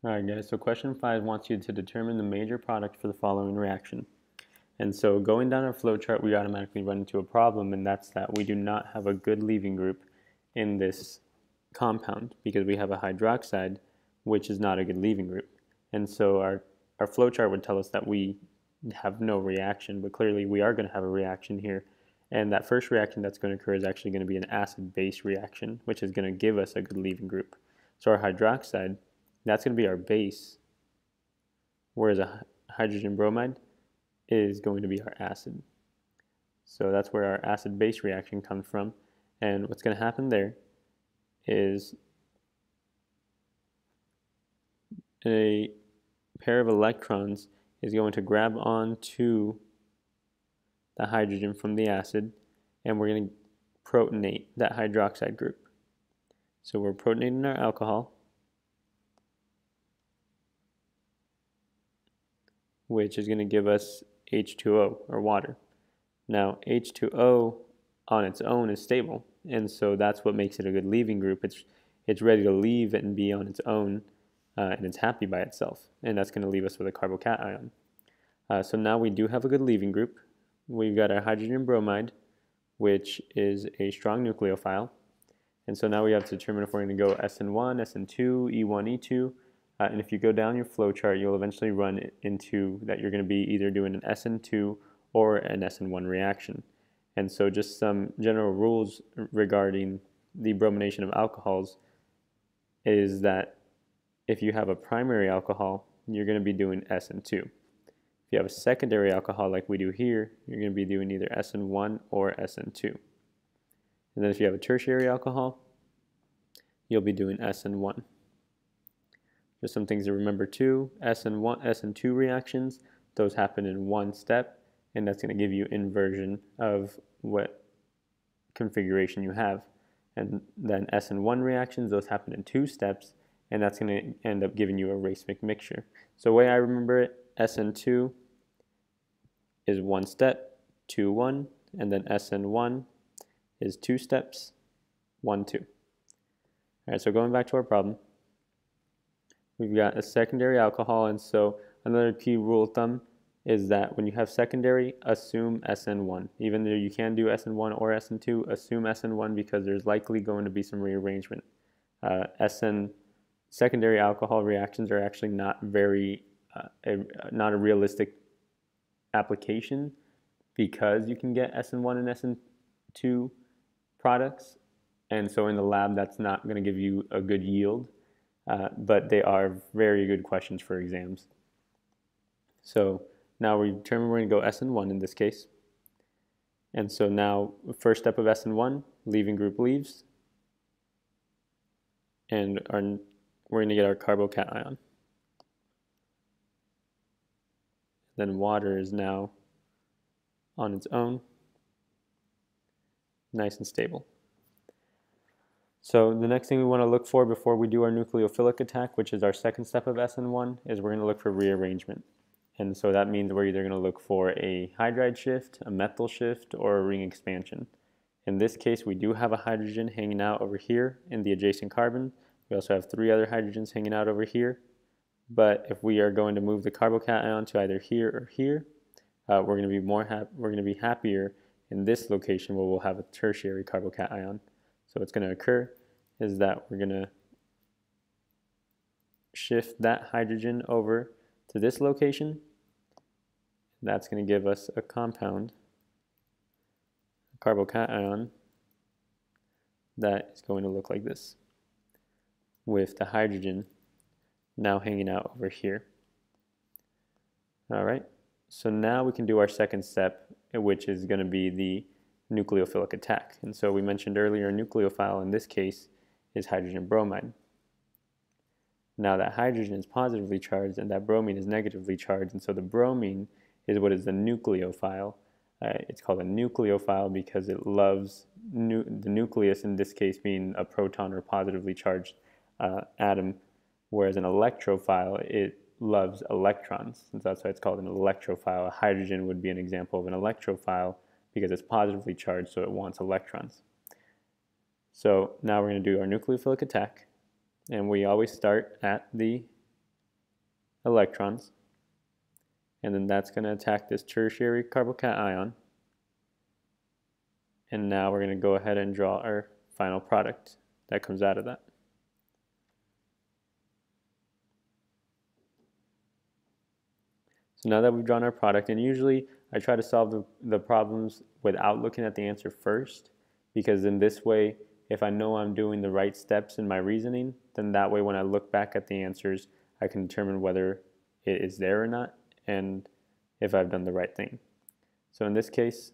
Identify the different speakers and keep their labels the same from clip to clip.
Speaker 1: Alright guys, so question 5 wants you to determine the major product for the following reaction. And so going down our flowchart, we automatically run into a problem, and that's that we do not have a good leaving group in this compound because we have a hydroxide, which is not a good leaving group. And so our flowchart would tell us that we have no reaction, but clearly we are going to have a reaction here. And that first reaction that's going to occur is actually going to be an acid-base reaction, which is going to give us a good leaving group. So our hydroxide, that's going to be our base, whereas a hydrogen bromide is going to be our acid. So that's where our acid-base reaction comes from. And what's going to happen there is a pair of electrons is going to grab onto the hydrogen from the acid, and we're going to protonate that hydroxide group. So we're protonating our alcohol, which is going to give us H2O, or water. Now, H2O on its own is stable, and so that's what makes it a good leaving group. It's ready to leave and be on its own, and it's happy by itself, and that's going to leave us with a carbocation. So now we do have a good leaving group. We've got our hydrogen bromide, which is a strong nucleophile, and so now we have to determine if we're going to go SN1, SN2, E1, E2, and if you go down your flowchart, you'll eventually run into that you're going to be either doing an SN2 or an SN1 reaction. And so just some general rules regarding the bromination of alcohols is that if you have a primary alcohol, you're going to be doing SN2. If you have a secondary alcohol like we do here, you're going to be doing either SN1 or SN2. And then if you have a tertiary alcohol, you'll be doing SN1. Just some things to remember too. SN1, SN2 reactions, those happen in one step, and that's going to give you inversion of what configuration you have. And then SN1 reactions, those happen in two steps, and that's going to end up giving you a racemic mixture. So the way I remember it, SN2 is one step, 2, 1, and then SN1 is two steps, 1, 2. All right, so going back to our problem, we've got a secondary alcohol, and so another key rule of thumb is that when you have secondary, assume SN1. Even though you can do SN1 or SN2, assume SN1 because there's likely going to be some rearrangement. Secondary alcohol reactions are actually not not a realistic application because you can get SN1 and SN2 products, and so in the lab that's not going to give you a good yield. But they are very good questions for exams. So now we determine we're going to go SN1 in this case. And so now, first step of SN1, leaving group leaves. And we're going to get our carbocation. Then water is now on its own, nice and stable. So the next thing we want to look for before we do our nucleophilic attack, which is our second step of SN1, is we're going to look for rearrangement. And so that means we're either going to look for a hydride shift, a methyl shift, or a ring expansion. In this case, we do have a hydrogen hanging out over here in the adjacent carbon. We also have 3 other hydrogens hanging out over here. But if we are going to move the carbocation to either here or here, we're going to be happier in this location where we'll have a tertiary carbocation. So what's going to occur is that we're going to shift that hydrogen over to this location. That's going to give us a compound, a carbocation, that is going to look like this, with the hydrogen now hanging out over here. All right, so now we can do our second step, which is going to be the nucleophilic attack. And so we mentioned earlier, a nucleophile in this case is hydrogen bromide. Now that hydrogen is positively charged and that bromine is negatively charged, and so the bromine is what is the nucleophile. It's called a nucleophile because it loves the nucleus, in this case being a proton or positively charged atom, whereas an electrophile, it loves electrons, and so that's why it's called an electrophile. A hydrogen would be an example of an electrophile because it's positively charged, so it wants electrons. So now we're going to do our nucleophilic attack, and we always start at the electrons, and then that's going to attack this tertiary carbocation. And now we're going to go ahead and draw our final product that comes out of that. So now that we've drawn our product, and usually I try to solve the problems without looking at the answer first, because in this way, if I know I'm doing the right steps in my reasoning, then that way when I look back at the answers, I can determine whether it is there or not, and if I've done the right thing. So in this case,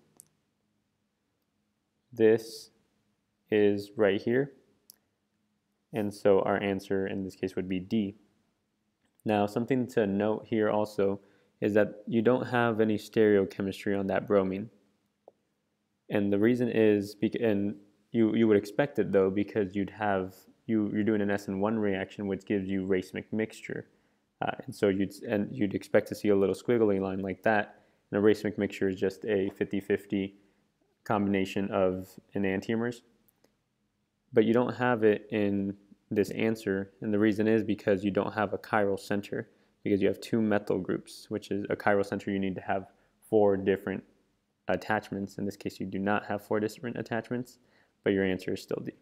Speaker 1: this is right here, and so our answer in this case would be D. Now, something to note here also is that you don't have any stereochemistry on that bromine. And the reason is, and you would expect it though, because you're doing an SN1 reaction, which gives you racemic mixture. And so you'd expect to see a little squiggly line like that. And a racemic mixture is just a 50-50 combination of enantiomers. But you don't have it in this answer, and the reason is because you don't have a chiral center, because you have two methyl groups, which is a chiral center. You need to have 4 different attachments. In this case, you do not have 4 different attachments, but your answer is still D.